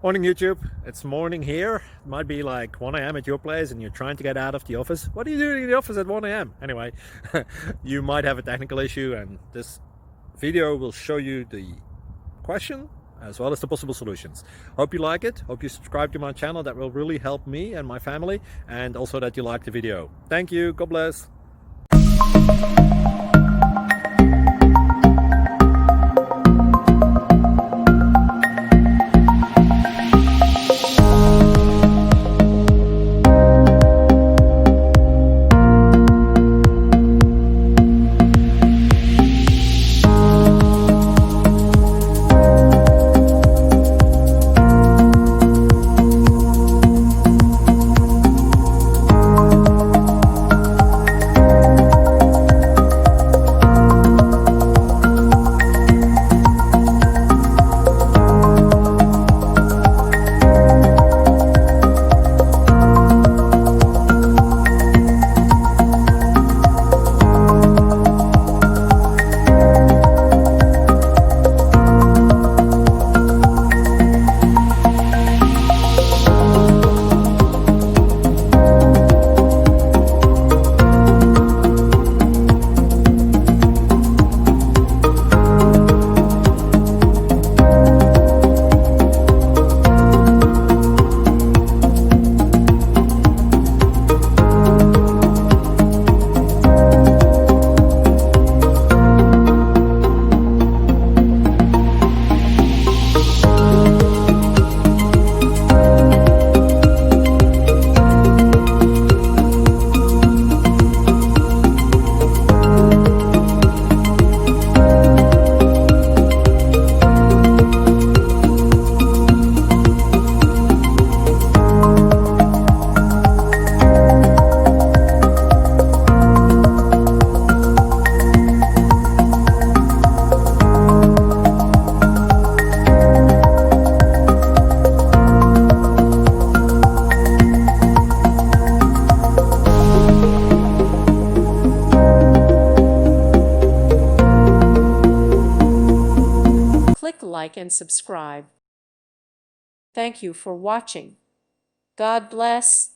Morning YouTube, it's morning here. It might be like 1 a.m. at your place and you're trying to get out of the office. What are you doing in the office at 1 a.m.? Anyway, you might have a technical issue and this video will show you the question as well as the possible solutions. Hope you like it, hope you subscribe to my channel. That will really help me and my family, and also that you like the video. Thank you, God bless. Click like and subscribe. Thank you for watching. God bless.